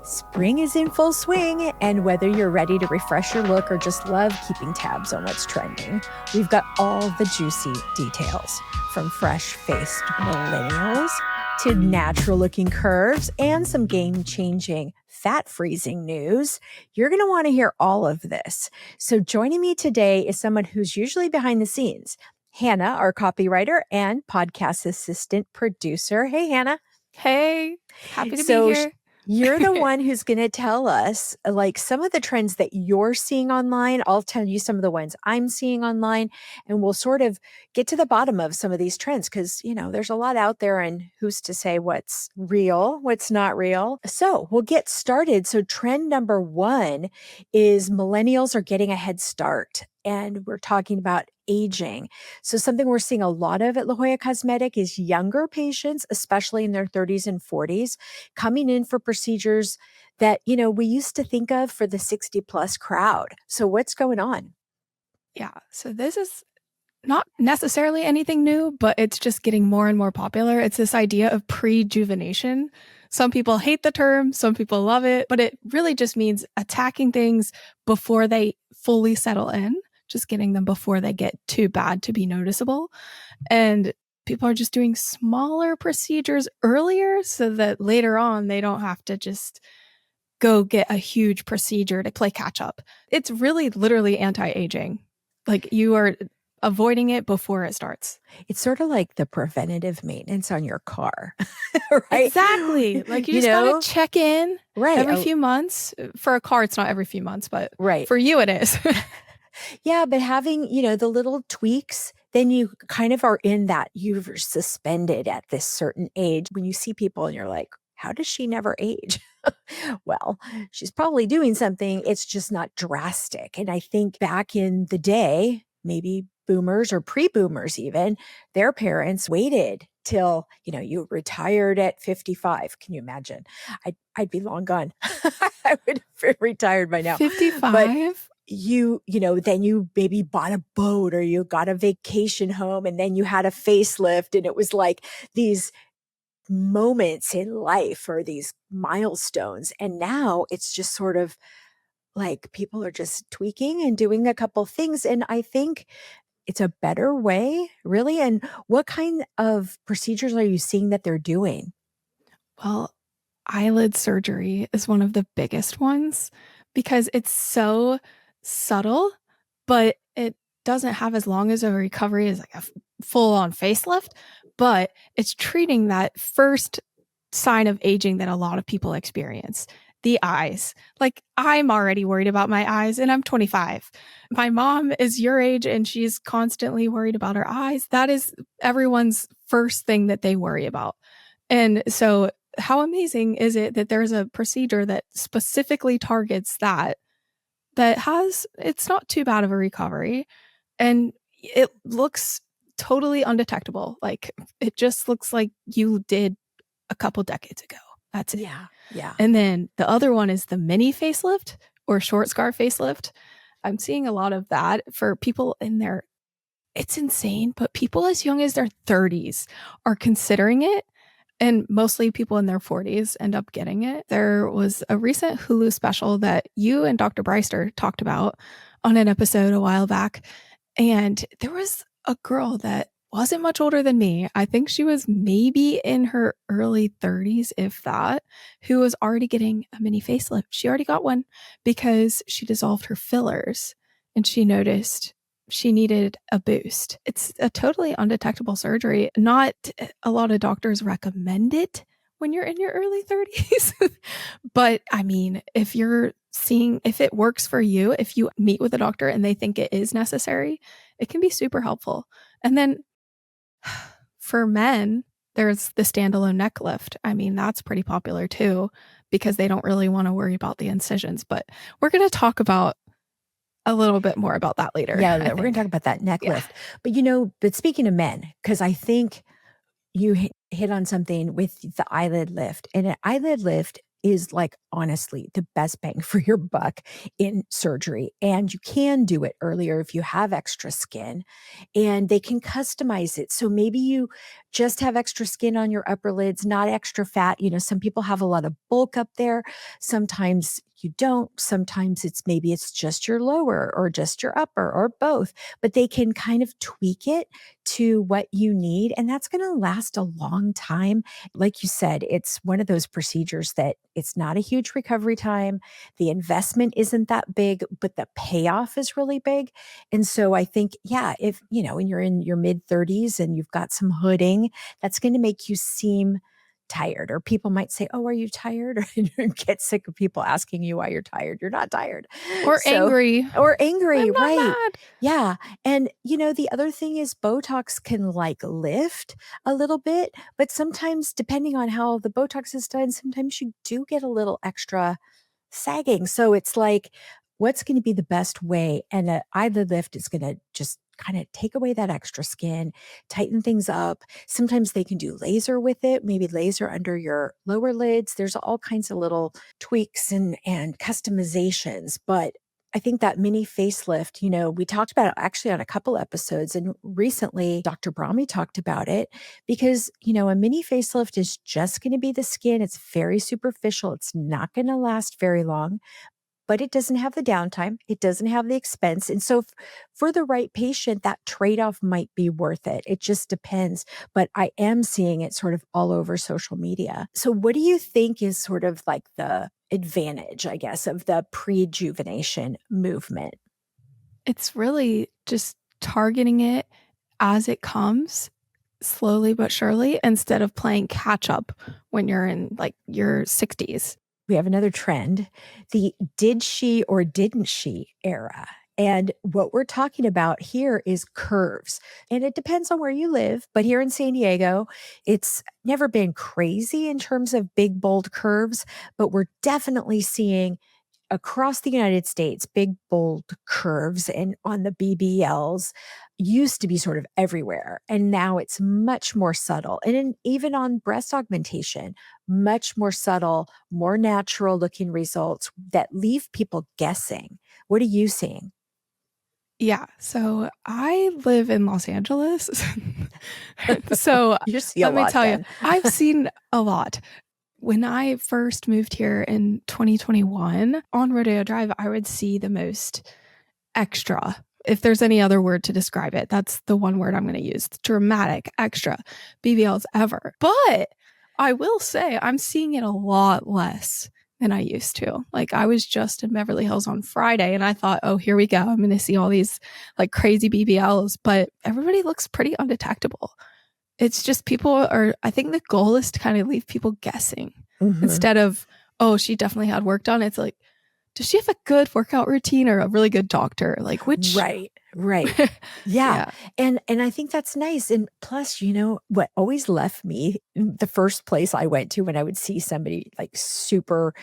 Spring is in full swing, and whether you're ready to refresh your look or just love keeping tabs on what's trending, we've got all the juicy details, from fresh-faced millennials to natural-looking curves and some game-changing fat-freezing news. You're going to want to hear all of this. So joining me today is someone who's usually behind the scenes, Hannah, our copywriter and podcast assistant producer. Hey, Hannah. Hey, happy to be here. You're the one who's going to tell us like some of the trends that you're seeing online. I'll tell you some of the ones I'm seeing online, and we'll sort of get to the bottom of some of these trends because, you know, there's a lot out there and who's to say what's real, what's not real. So we'll get started. So trend number one is millennials are getting a head start. And we're talking about aging. So something we're seeing a lot of at La Jolla Cosmetic is younger patients, especially in their 30s and 40s, coming in for procedures that, you know, we used to think of for the 60 plus crowd. So what's going on? Yeah, so this is not necessarily anything new, but it's just getting more and more popular. It's this idea of prejuvenation. Some people hate the term, some people love it, but it really just means attacking things before they fully settle in, just getting them before they get too bad to be noticeable. And people are just doing smaller procedures earlier so that later on they don't have to just go get a huge procedure to play catch up. It's really literally anti-aging. Like you are avoiding it before it starts. It's sort of like the preventative maintenance on your car, right? Exactly. Like you just gotta check in every few months. For a car, it's not every few months, but for you it is. Yeah, but having, you know, the little tweaks, then you kind of are in that you're suspended at this certain age when you see people and you're like, how does she never age? Well, she's probably doing something. It's just not drastic. And I think back in the day, maybe boomers or pre-boomers even, their parents waited till, you know, you retired at 55. Can you imagine? I'd be long gone. I would have been retired by now. 55? But you know, then you maybe bought a boat or you got a vacation home and then you had a facelift, and it was like these moments in life or these milestones. And now it's just sort of like people are just tweaking and doing a couple things. And I think it's a better way, really. And what kind of procedures are you seeing that they're doing? Well, eyelid surgery is one of the biggest ones because it's so subtle, but it doesn't have as long as a recovery as like a full-on facelift, but it's treating that first sign of aging that a lot of people experience, the eyes. Like I'm already worried about my eyes and I'm 25. My mom is your age and she's constantly worried about her eyes. That is everyone's first thing that they worry about. And so how amazing is it that there's a procedure that specifically targets that has, it's not too bad of a recovery and it looks totally undetectable. Like it just looks like you did a couple decades ago. That's it. Yeah. And then the other one is the mini facelift or short scar facelift. I'm seeing a lot of that for people in their, it's insane, but people as young as their 30s are considering it. And mostly people in their 40s end up getting it. There was a recent Hulu special that you and Dr. Breister talked about on an episode a while back. And there was a girl that wasn't much older than me. I think she was maybe in her early 30s, if that, who was already getting a mini facelift. She already got one because she dissolved her fillers and she noticed she needed a boost. It's a totally undetectable surgery. Not a lot of doctors recommend it when you're in your early 30s. But I mean, if it works for you, if you meet with a doctor and they think it is necessary, it can be super helpful. And then for men, there's the standalone neck lift. I mean, that's pretty popular too, because they don't really want to worry about the incisions. But we're going to talk about a little bit more about that later. Yeah, we're going to talk about that neck lift. But, you know, but speaking of men, because I think you hit on something with the eyelid lift. And an eyelid lift is like honestly the best bang for your buck in surgery. And you can do it earlier if you have extra skin, and they can customize it. So maybe you just have extra skin on your upper lids, not extra fat. Some people have a lot of bulk up there. Sometimes you don't. Sometimes maybe it's just your lower or just your upper or both, but they can kind of tweak it to what you need. And that's going to last a long time. Like you said, it's one of those procedures that it's not a huge recovery time. The investment isn't that big, but the payoff is really big. And so I think, yeah, if, when you're in your mid 30s and you've got some hooding, that's going to make you seem tired. Or people might say, "Oh, are you tired?" Or you get sick of people asking you why you're tired. You're not tired. Or angry. Or angry, I'm not right. mad. Yeah. And the other thing is Botox can like lift a little bit, but sometimes depending on how the Botox is done, sometimes you do get a little extra sagging. So it's like, what's going to be the best way? And an eyelid lift is going to just kind of take away that extra skin, tighten things up. Sometimes they can do laser with it, maybe laser under your lower lids. There's all kinds of little tweaks and customizations. But I think that mini facelift, we talked about it actually on a couple episodes, and recently Dr. Brahmi talked about it because, a mini facelift is just going to be the skin. It's very superficial. It's not going to last very long, but it doesn't have the downtime. It doesn't have the expense. And so for the right patient, that trade-off might be worth it. It just depends. But I am seeing it sort of all over social media. So what do you think is sort of like the advantage, I guess, of the prejuvenation movement? It's really just targeting it as it comes, slowly but surely, instead of playing catch up when you're in like your 60s. We have another trend, the did she or didn't she era. And what we're talking about here is curves. And it depends on where you live. But here in San Diego, it's never been crazy in terms of big, bold curves. But we're definitely seeing across the United States, big, bold curves and on the BBLs used to be sort of everywhere. And now it's much more subtle. And even on breast augmentation, much more subtle, more natural looking results that leave people guessing. What are you seeing? Yeah. So I live in Los Angeles. So You see a let me lot tell you, then. I've seen a lot. When I first moved here in 2021 on Rodeo Drive, I would see the most extra. If there's any other word to describe it, that's the one word I'm going to use. Dramatic, extra BBLs ever. But I will say I'm seeing it a lot less than I used to. Like I was just in Beverly Hills on Friday and I thought, oh, here we go. I'm going to see all these like crazy BBLs, but everybody looks pretty undetectable. It's just I think the goal is to kind of leave people guessing instead of, oh, she definitely had work done. It's like, does she have a good workout routine or a really good doctor? Like which? Right. Yeah. Yeah. And I think that's nice. And plus, what always left me, the first place I went to when I would see somebody like super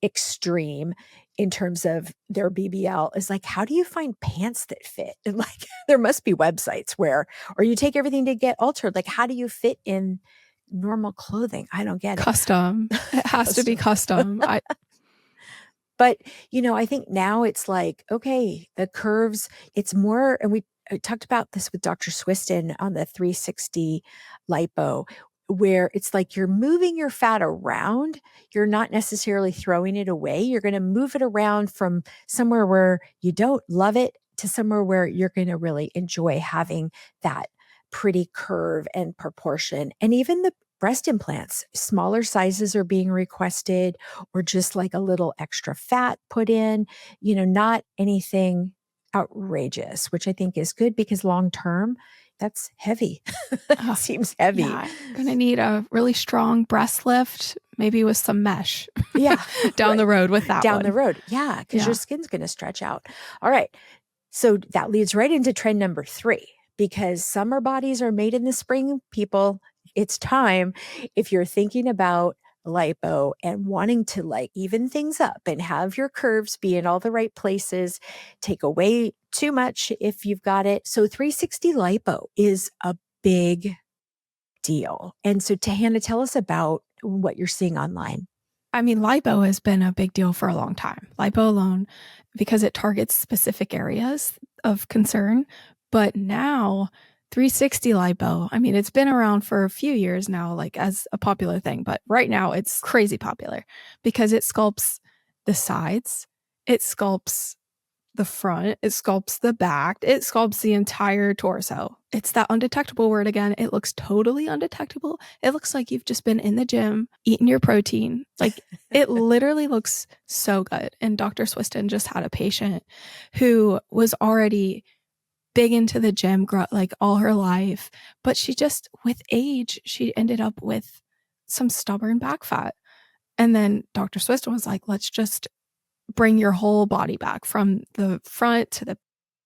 extreme in terms of their BBL is like, how do you find pants that fit? And like, there must be websites where, or you take everything to get altered. Like, how do you fit in normal clothing? I don't get it. Custom. It has to be custom. But, I think now it's like, okay, the curves, it's more, and I talked about this with Dr. Swiston on the 360 lipo, where it's like you're moving your fat around. You're not necessarily throwing it away. You're going to move it around from somewhere where you don't love it to somewhere where you're going to really enjoy having that pretty curve and proportion. And even the breast implants, smaller sizes are being requested, or just like a little extra fat put in, not anything outrageous, which I think is good because long term, that's heavy. It seems heavy. Yeah, I'm going to need a really strong breast lift, maybe with some mesh. Yeah. Down the road with that Down one. the road. Yeah. Because your skin's going to stretch out. All right. So that leads right into trend number 3, because summer bodies are made in the spring, people. It's time. If you're thinking about lipo and wanting to like even things up and have your curves be in all the right places, take away too much if you've got it. So 360 lipo is a big deal. And so Hannah, tell us about what you're seeing online. I mean, lipo has been a big deal for a long time. Lipo alone, because it targets specific areas of concern. But now, 360 lipo, I mean, it's been around for a few years now, like as a popular thing. But right now, it's crazy popular because it sculpts the sides, it sculpts the front, it sculpts the back, it sculpts the entire torso. It's that undetectable word again. It looks totally undetectable. It looks like you've just been in the gym, eating your protein. Like it literally looks so good. And Dr. Swiston just had a patient who was already big into the gym like all her life, but she just, with age, she ended up with some stubborn back fat. And then Dr. Swiston was like, let's just bring your whole body back from the front to the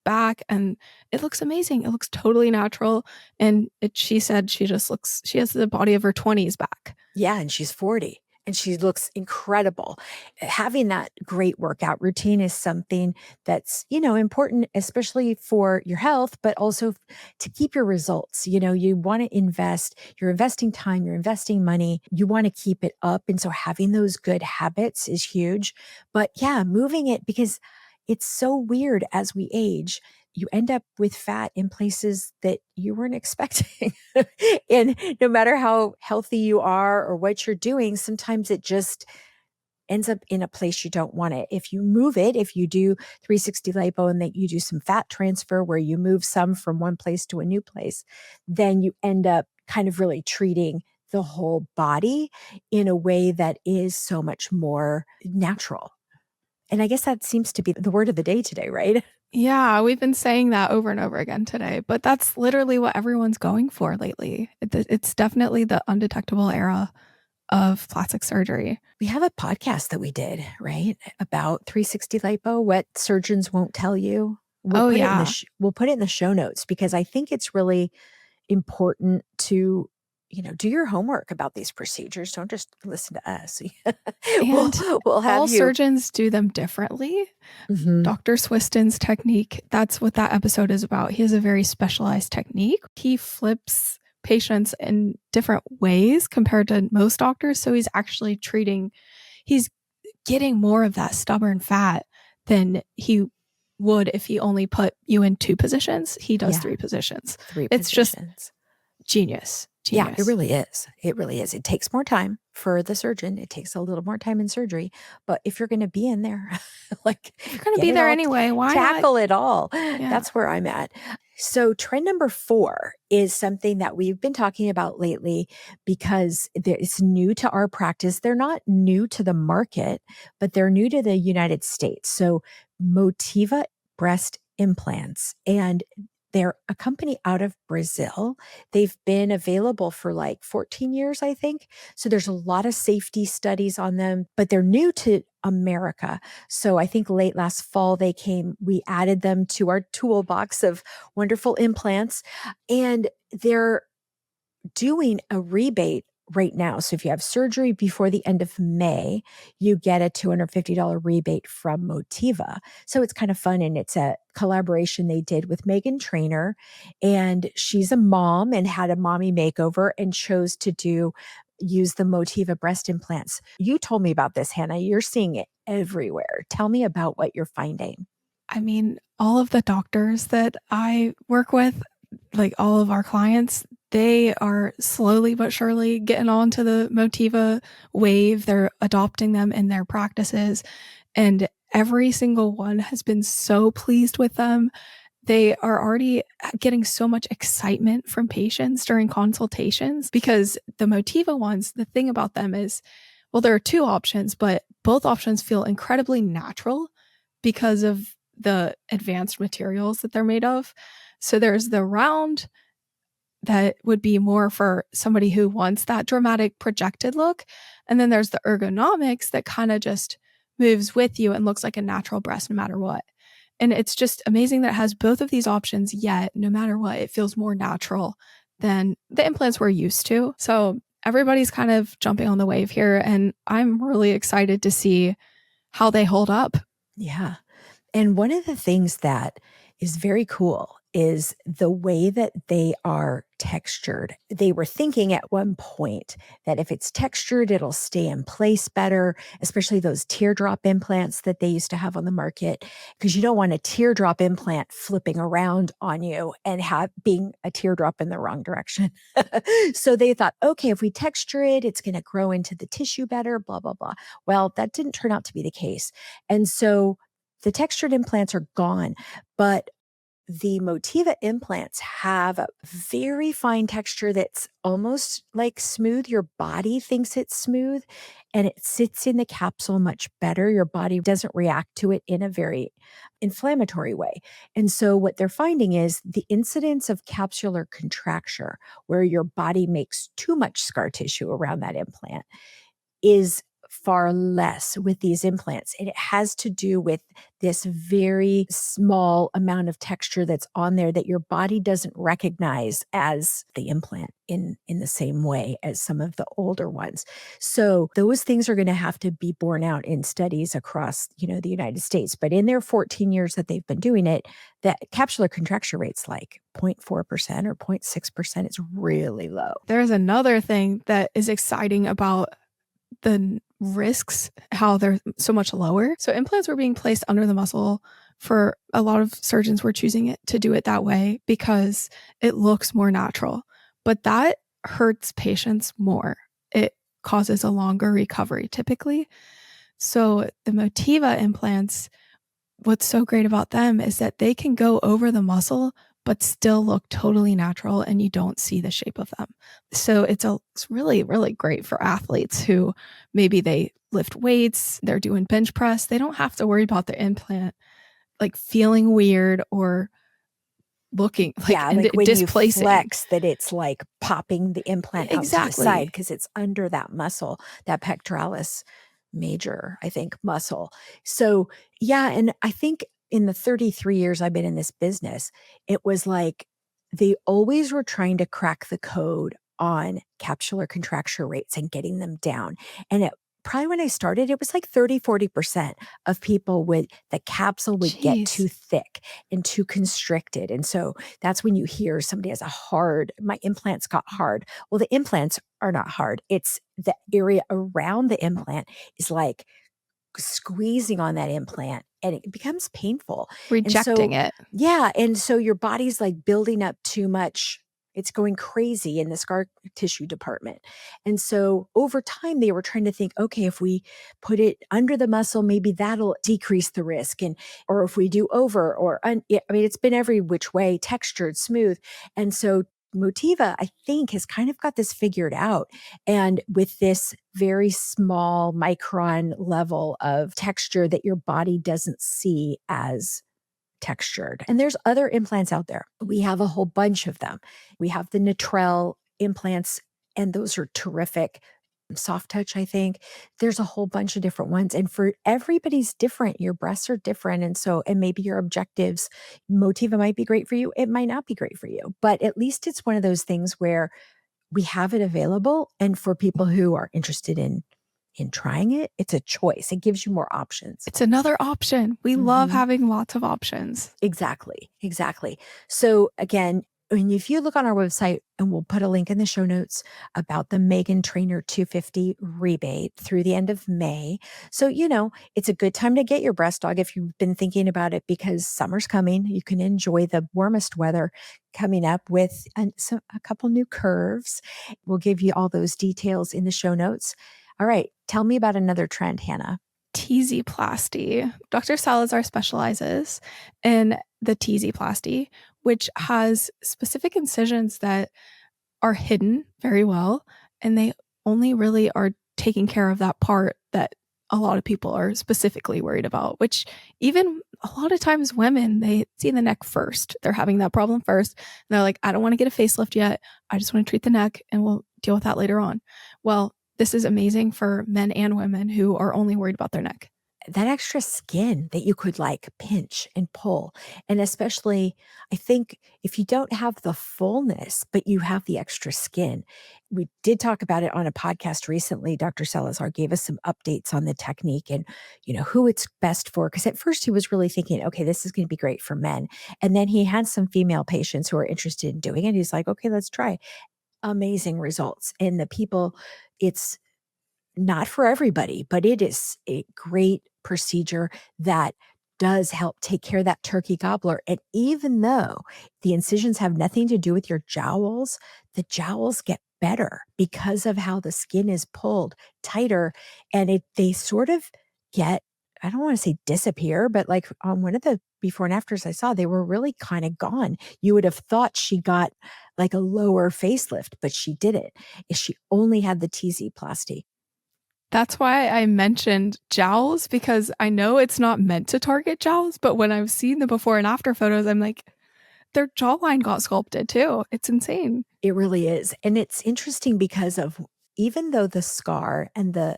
back, and it looks amazing. It looks totally natural, and she said she has the body of her 20s back. Yeah, and she's 40 and she looks incredible. Having that great workout routine is something that's, important, especially for your health, but also to keep your results. You want to you're investing time, you're investing money, you want to keep it up. And so having those good habits is huge. But yeah, moving it, because it's so weird as we age. You end up with fat in places that you weren't expecting. And no matter how healthy you are or what you're doing, sometimes it just ends up in a place you don't want it. If you move it, if you do 360 lipo and that you do some fat transfer where you move some from one place to a new place, then you end up kind of really treating the whole body in a way that is so much more natural. And I guess that seems to be the word of the day today, right? Yeah, we've been saying that over and over again today, but that's literally what everyone's going for lately. It's definitely the undetectable era of plastic surgery. We have a podcast that we did, right? About 360 lipo, what surgeons won't tell you. Oh, yeah. We'll put it in the show notes, because I think it's really important to, do your homework about these procedures. Don't just listen to us. we'll, And we'll have all you. surgeons do them differently. Mhm. Dr. Swiston's technique, that's what that episode is about. He has a very specialized technique. He flips patients in different ways compared to most doctors. So he's getting more of that stubborn fat than he would if he only put you in 2 positions. He does 3 positions. It's just genius. Yeah, it really is. It really is. It takes more time for the surgeon. It takes a little more time in surgery. But if you're going to be in there, like, you're going to be there anyway. Why tackle not? it all? Yeah. That's where I'm at. So trend number 4 is something that we've been talking about lately because it's new to our practice. They're not new to the market, but they're new to the United States. So Motiva breast implants, and they're a company out of Brazil. They've been available for like 14 years, I think. So there's a lot of safety studies on them, but they're new to America. So I think late last fall we added them to our toolbox of wonderful implants, and they're doing a rebate right now. So if you have surgery before the end of May, you get a $250 rebate from Motiva. So it's kind of fun. And it's a collaboration they did with Meghan Trainor. And she's a mom and had a mommy makeover and chose to use the Motiva breast implants. You told me about this, Hannah. You're seeing it everywhere. Tell me about what you're finding. I mean, all of the doctors that I work with, like all of our clients, they are slowly but surely getting onto the Motiva wave. They're adopting them in their practices, and every single one has been so pleased with them. They are already getting so much excitement from patients during consultations because the Motiva ones, the thing about them is, well, there are 2 options, but both options feel incredibly natural because of the advanced materials that they're made of. So there's the round that would be more for somebody who wants that dramatic projected look. And then there's the ergonomics that kind of just moves with you and looks like a natural breast no matter what. And it's just amazing that it has both of these options, yet no matter what, it feels more natural than the implants we're used to. So everybody's kind of jumping on the wave here, and I'm really excited to see how they hold up. Yeah. And one of the things that is very cool is the way that they are textured. They were thinking at one point that if it's textured, it'll stay in place better, especially those teardrop implants that they used to have on the market, because you don't want a teardrop implant flipping around on you and being a teardrop in the wrong direction. So they thought, okay, if we texture it, it's going to grow into the tissue better, blah, blah, blah. Well, that didn't turn out to be the case. And so the textured implants are gone, but the Motiva implants have a very fine texture that's almost like smooth. Your body thinks it's smooth and it sits in the capsule much better. Your body doesn't react to it in a very inflammatory way. And so what they're finding is the incidence of capsular contracture, where your body makes too much scar tissue around that implant, is far less with these implants. And it has to do with this very small amount of texture that's on there that your body doesn't recognize as the implant in the same way as some of the older ones. So those things are going to have to be borne out in studies across, the United States. But in their 14 years that they've been doing it, that capsular contracture rate's like 0.4% or 0.6%. It's really low. There's another thing that is exciting about the risks, how they're so much lower. So implants were being placed under the muscle. For a lot of surgeons were choosing it to do it that way because it looks more natural, but that hurts patients more. It causes a longer recovery typically. So the Motiva implants, what's so great about them is that they can go over the muscle but still look totally natural and you don't see the shape of them. So it's really, really great for athletes who maybe they lift weights, they're doing bench press. They don't have to worry about the implant like feeling weird or looking like when displacing. You flex, that it's like popping the implant out to the side because it's under that muscle, that pectoralis major, I think, muscle. So yeah, and I think in the 33 years I've been in this business, it was like they always were trying to crack the code on capsular contracture rates and getting them down. And probably when I started, it was like 30-40% of people the capsule would get too thick and too constricted. And so that's when you hear somebody has my implants got hard. Well, the implants are not hard. It's the area around the implant is like squeezing on that implant and it becomes painful. Rejecting it. Yeah. And so your body's like building up too much. It's going crazy in the scar tissue department. And so over time, they were trying to think, okay, if we put it under the muscle, maybe that'll decrease the risk. Or if we do over it's been every which way, textured, smooth. And so Motiva, I think, has kind of got this figured out. And with this very small micron level of texture that your body doesn't see as textured. And there's other implants out there. We have a whole bunch of them. We have the Natrel implants, and those are terrific. Soft touch, I think. There's a whole bunch of different ones. And for everybody's different. Your breasts are different. And maybe your objectives, Motiva might be great for you. It might not be great for you. But at least it's one of those things where we have it available. And for people who are interested in trying it, it's a choice. It gives you more options. It's another option. We love having lots of options. Exactly. So again, if you look on our website, and we'll put a link in the show notes about the Meghan Trainor 250 rebate through the end of May. So, it's a good time to get your breast dog if you've been thinking about it, because summer's coming. You can enjoy the warmest weather coming up with a couple new curves. We'll give you all those details in the show notes. All right. Tell me about another trend, Hannah. Teasy-plasty. Dr. Salazar specializes in the teasy-plasty, which has specific incisions that are hidden very well, and they only really are taking care of that part that a lot of people are specifically worried about, which even a lot of times women, they see the neck first. They're having that problem first. And they're like, I don't want to get a facelift yet. I just want to treat the neck and we'll deal with that later on. Well, this is amazing for men and women who are only worried about their neck. that extra skin that you could like pinch and pull. And especially, I think if you don't have the fullness, but you have the extra skin, we did talk about it on a podcast recently. Dr. Salazar gave us some updates on the technique and, who it's best for. Cause at first he was really thinking, okay, this is going to be great for men. And then he had some female patients who are interested in doing it. He's like, okay, let's try. Amazing results. And the people, it's not for everybody, but it is a great procedure that does help take care of that turkey gobbler. And even though the incisions have nothing to do with your jowls, the jowls get better because of how the skin is pulled tighter and they sort of get, I don't want to say disappear, but like on one of the before and afters I saw, they were really kind of gone. You would have thought she got like a lower facelift, but she didn't. She only had the TZ plasty. That's why I mentioned jowls, because I know it's not meant to target jowls, but when I've seen the before and after photos, I'm like, their jawline got sculpted too. It's insane. It really is. And it's interesting because of even though the scar and the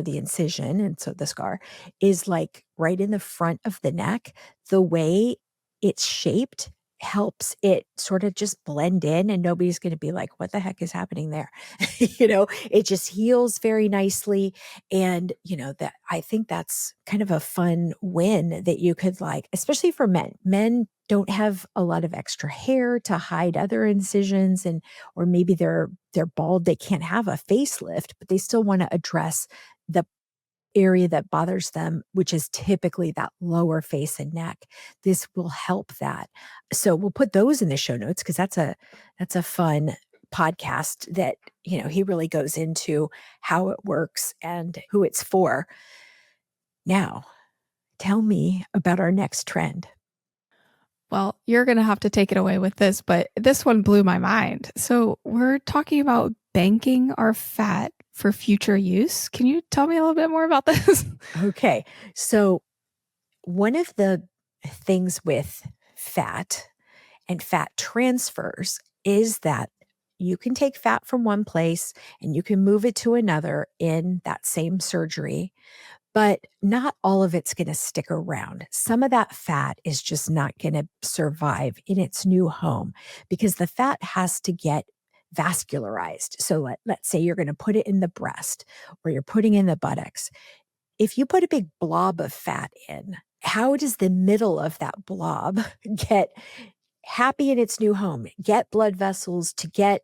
incision, and so the scar is like right in the front of the neck, the way it's shaped helps it sort of just blend in and nobody's going to be like, what the heck is happening there? It just heals very nicely. And, that I think that's kind of a fun win that you could like, especially for men. Men don't have a lot of extra hair to hide other incisions or maybe they're bald, they can't have a facelift, but they still want to address the area that bothers them, which is typically that lower face and neck. This will help that. So we'll put those in the show notes because that's a fun podcast that, he really goes into how it works and who it's for. Now, tell me about our next trend. Well, you're going to have to take it away with this, but this one blew my mind. So, we're talking about banking our fat for future use. Can you tell me a little bit more about this? Okay. So one of the things with fat and fat transfers is that you can take fat from one place and you can move it to another in that same surgery, but not all of it's going to stick around. Some of that fat is just not going to survive in its new home because the fat has to get vascularized. So let's say you're going to put it in the breast or you're putting in the buttocks. If you put a big blob of fat in, how does the middle of that blob get happy in its new home, get blood vessels to get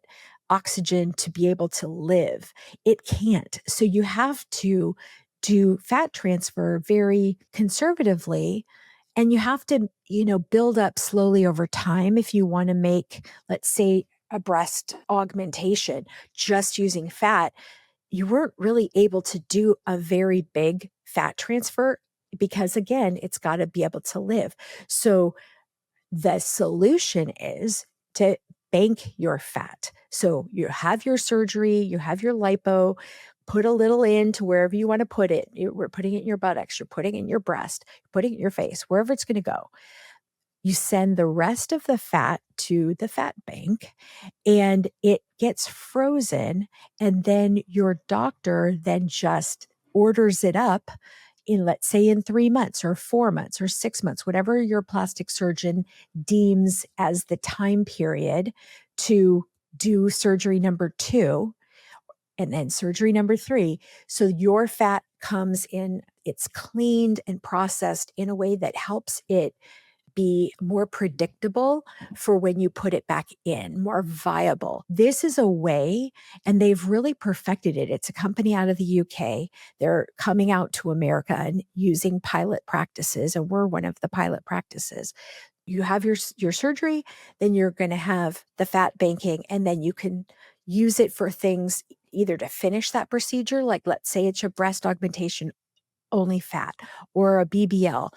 oxygen to be able to live? It can't. So you have to do fat transfer very conservatively. And you have to, build up slowly over time if you want to make, let's say, a breast augmentation just using fat. You weren't really able to do a very big fat transfer because, again, it's got to be able to live. So the solution is to bank your fat. So you have your surgery, you have your lipo, put a little in to wherever you want to put it. We're putting it in your buttocks, you're putting it in your breast, you're putting it in your face, wherever it's going to go. You send the rest of the fat to the fat bank and it gets frozen. And then your doctor then just orders it up in, let's say, in 3 months or 4 months or 6 months, whatever your plastic surgeon deems as the time period to do surgery number 2 and then surgery number 3. So your fat comes in, it's cleaned and processed in a way that helps it be more predictable for when you put it back in, more viable. This is a way, and they've really perfected it. It's a company out of the UK. They're coming out to America and using pilot practices, and we're one of the pilot practices. You have your surgery, then you're going to have the fat banking, and then you can use it for things either to finish that procedure, like let's say it's a breast augmentation, only fat, or a BBL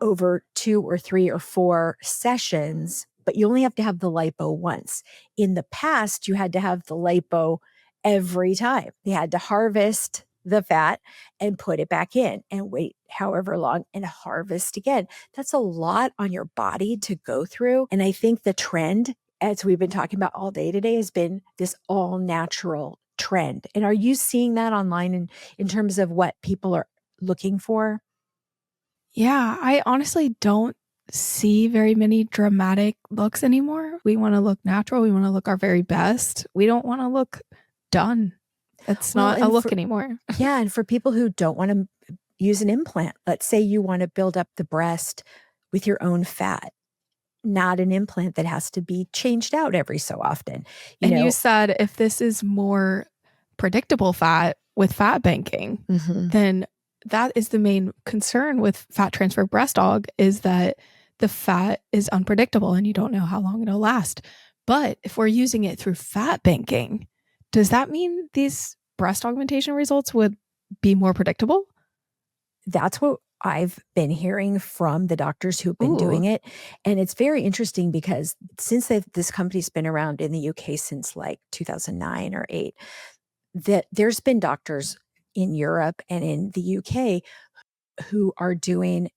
over 2 or 3 or 4 sessions, but you only have to have the lipo once. In the past, you had to have the lipo every time. They had to harvest the fat and put it back in and wait however long and harvest again. That's a lot on your body to go through. And I think the trend, as we've been talking about all day today, has been this all natural trend. And are you seeing that online in terms of what people are looking for? Yeah, I honestly don't see very many dramatic looks anymore. We wanna look natural, we wanna look our very best. We don't wanna look done. It's Well, not a and look for anymore. yeah, and for people who don't wanna use an implant, let's say you wanna build up the breast with your own fat, not an implant that has to be changed out every so often, you And you know. said if this is more predictable fat with fat banking, Mhm. then that is the main concern with fat transfer breast aug is that the fat is unpredictable and you don't know how long it'll last. But if we're using it through fat banking, does that mean these breast augmentation results would be more predictable? That's what I've been hearing from the doctors who've been Ooh, doing it, and it's very interesting because since this company's been around in the UK since, like, 2009 or 8, that there's been doctors in Europe and in the UK who are doing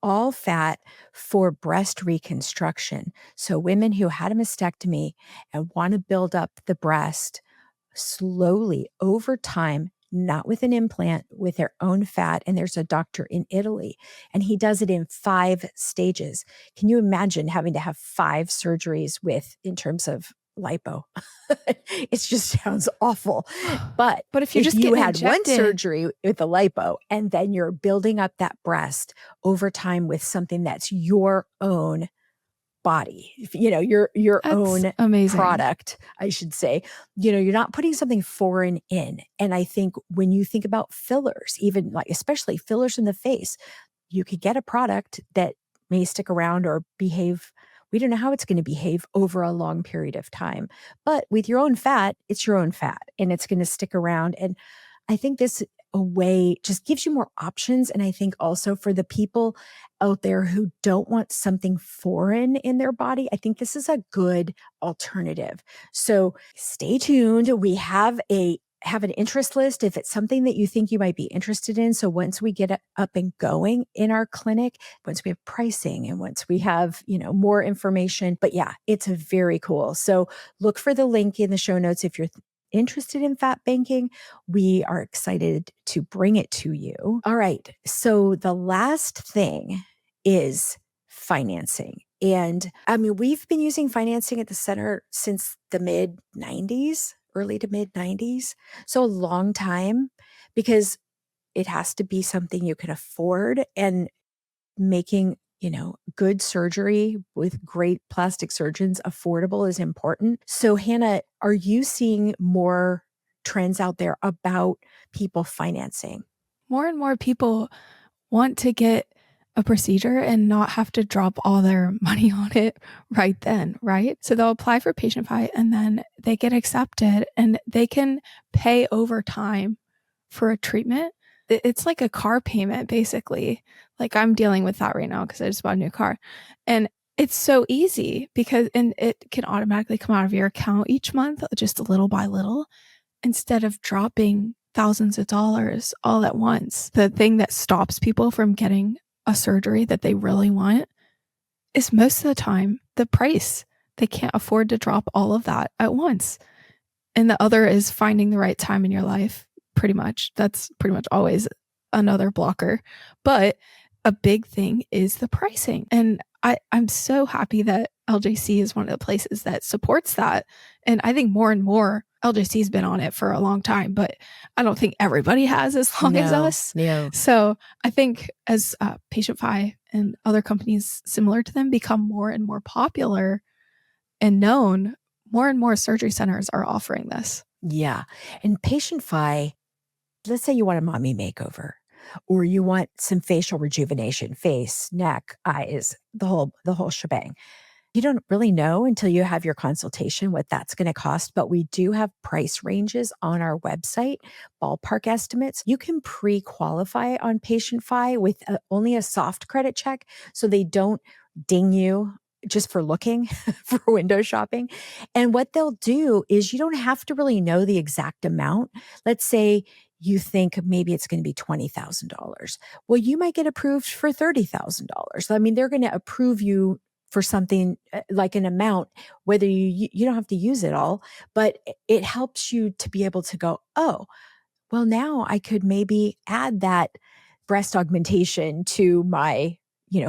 all fat for breast reconstruction. So women who had a mastectomy and wanna build up the breast slowly over time, not with an implant, with their own fat. And there's a doctor in Italy, and he does it in 5 stages. Can you imagine having to have 5 surgeries with, in terms of lipo? It just sounds awful. But but if you're if just you getting had one injected, surgery with a lipo and then you're building up that breast over time with something that's your own body, your that's own amazing. product, I should say. You're not putting something foreign in. And I think when you think about fillers, even like especially fillers in the face, you could get a product that may stick around or behave. We don't know how it's going to behave over a long period of time. But with your own fat, it's your own fat and it's going to stick around. And I think this a way just gives you more options. And I think also for the people out there who don't want something foreign in their body, I think this is a good alternative. So stay tuned. We have an interest list if it's something that you think you might be interested in. So once we get it up and going in our clinic, once we have pricing and once we have, more information, but yeah, it's a very cool. So look for the link in the show notes if you're interested in fat banking. We are excited to bring it to you. All right. So the last thing is financing. And I mean, we've been using financing at the center since the mid 90s, early to mid 90s. So a long time, because it has to be something you can afford, and making, good surgery with great plastic surgeons affordable is important. So Hannah, are you seeing more trends out there about people financing? More and more people want to get a procedure and not have to drop all their money on it right then, right? So they'll apply for Patient Fi and then they get accepted and they can pay over time for a treatment. It's like a car payment, basically. Like I'm dealing with that right now because I just bought a new car. And it's so easy and it can automatically come out of your account each month, just little by little instead of dropping thousands of dollars all at once. The thing that stops people from getting a surgery that they really want is most of the time the price. They can't afford to drop all of that at once. And the other is finding the right time in your life, pretty much. That's pretty much always another blocker. But a big thing is the pricing. And I'm so happy that LJC is one of the places that supports that. And I think more and more LJC's been on it for a long time, but I don't think everybody has as long as No, us. no. So I think as Patient Fi and other companies similar to them become more and more popular and known, more and more surgery centers are offering this. Yeah. And Patient Fi, let's say you want a mommy makeover or you want some facial rejuvenation, face, neck, eyes, the whole shebang. You don't really know until you have your consultation what that's going to cost, but we do have price ranges on our website, ballpark estimates. You can pre-qualify on Patient Fi with only a soft credit check, so they don't ding you just for looking for window shopping. And what they'll do is you don't have to really know the exact amount. Let's say you think maybe it's going to be $20,000. Well, you might get approved for $30,000. I mean, they're going to approve you for something like an amount, whether you don't have to use it all, but it helps you to be able to go, oh, well, now I could maybe add that breast augmentation to my,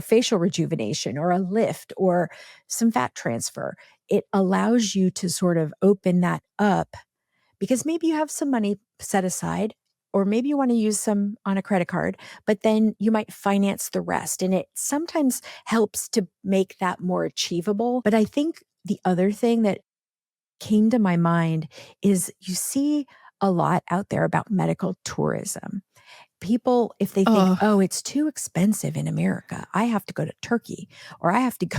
facial rejuvenation or a lift or some fat transfer. It allows you to sort of open that up because maybe you have some money set aside, or maybe you want to use some on a credit card, but then you might finance the rest. And it sometimes helps to make that more achievable. But I think the other thing that came to my mind is you see a lot out there about medical tourism. People, if they think, Oh, oh, it's too expensive in America, I have to go to Turkey or I have to go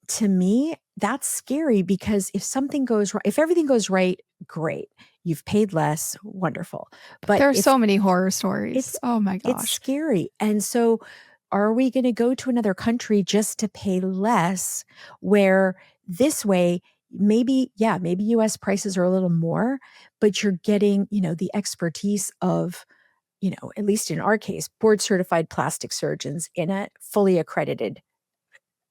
to me, that's scary because if something goes right, if everything goes right, great. You've paid less, wonderful. But there are if so many horror stories. it's Oh my it's gosh. scary. And so are we going to go to another country just to pay less where this way maybe US prices are a little more, but you're getting, the expertise of, at least in our case, board certified plastic surgeons in a fully accredited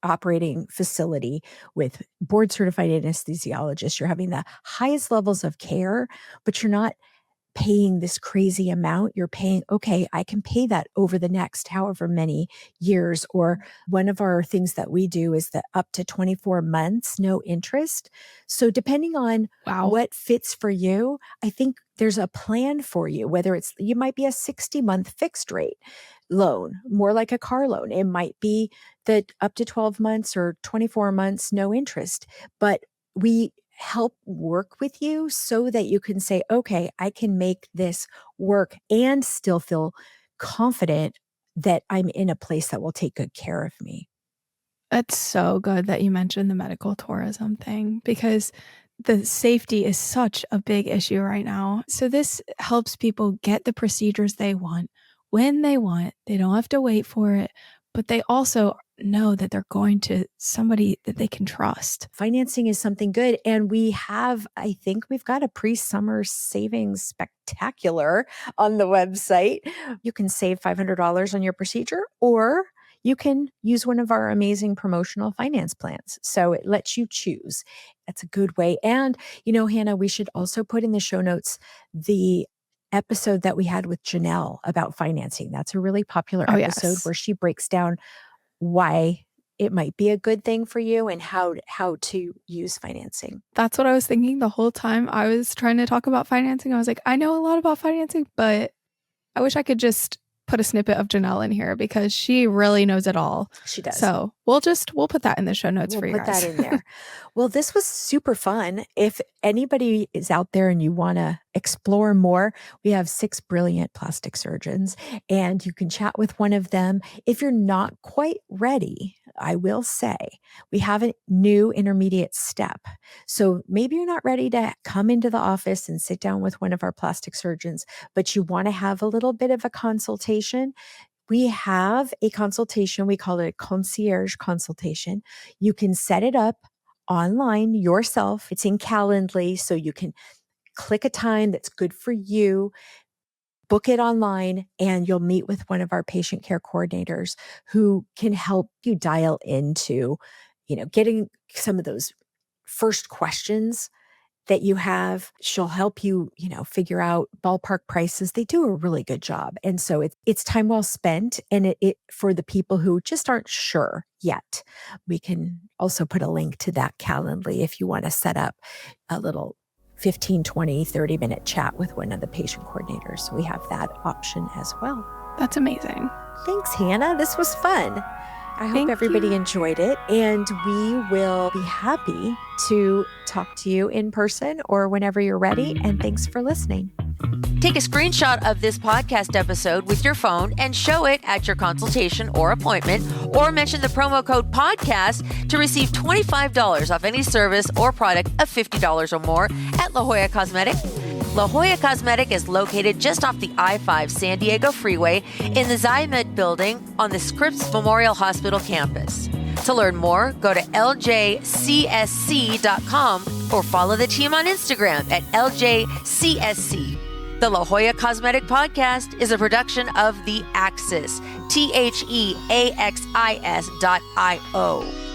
operating facility with board certified anesthesiologists. You're having the highest levels of care, but you're not paying this crazy amount. You're paying, okay, I can pay that over the next however many years. Or one of our things that we do is the up to 24 months, no interest. So depending on Wow. what fits for you, I think there's a plan for you, whether you might be a 60-month fixed rate loan, more like a car loan. It might be that up to 12 months or 24 months, no interest, but we help work with you so that you can say, okay, I can make this work and still feel confident that I'm in a place that will take good care of me. It's so good that you mentioned the medical tourism thing because the safety is such a big issue right now. So this helps people get the procedures they want when they want. They don't have to wait for it, but they also know that they're going to somebody that they can trust. Financing is something good. And I think we've got a pre-summer savings spectacular on the website. You can save $500 on your procedure, or you can use one of our amazing promotional finance plans. So it lets you choose. That's a good way. And, Hannah, we should also put in the show notes the episode that we had with Janelle about financing. That's a really popular Oh, episode yes. where she breaks down why it might be a good thing for you and how to use financing. That's what I was thinking the whole time I was trying to talk about financing. I was like, I know a lot about financing, but I wish I could just put a snippet of Janelle in here because she really knows it all. She does. So we'll put that in the show notes We'll for you put guys. that in there. Well, this was super fun. If anybody is out there and you want to explore more, we have 6 brilliant plastic surgeons and you can chat with one of them. If you're not quite ready, I will say we have a new intermediate step. So maybe you're not ready to come into the office and sit down with one of our plastic surgeons, but you want to have a little bit of a consultation. We have a consultation. We call it a concierge consultation. You can set it up online yourself. It's in Calendly, so you can click a time that's good for you, book it online, and you'll meet with one of our patient care coordinators who can help you dial into, getting some of those first questions that you have. She'll help you, figure out ballpark prices. They do a really good job. And so it's time well spent. And it for the people who just aren't sure yet, we can also put a link to that Calendly if you want to set up a little 15, 20, 30-minute chat with one of the patient coordinators. So we have that option as well. That's amazing. Thanks, Hannah. This was fun. I hope everybody enjoyed it, and we will be happy to talk to you in person or whenever you're ready. And thanks for listening. Take a screenshot of this podcast episode with your phone and show it at your consultation or appointment, or mention the promo code podcast to receive $25 off any service or product of $50 or more at La Jolla Cosmetic. La Jolla Cosmetic is located just off the I-5 San Diego Freeway in the Zymed building on the Scripps Memorial Hospital campus. To learn more, go to ljcsc.com or follow the team on Instagram at ljcsc. The La Jolla Cosmetic Podcast is a production of The Axis, TheAxis.io.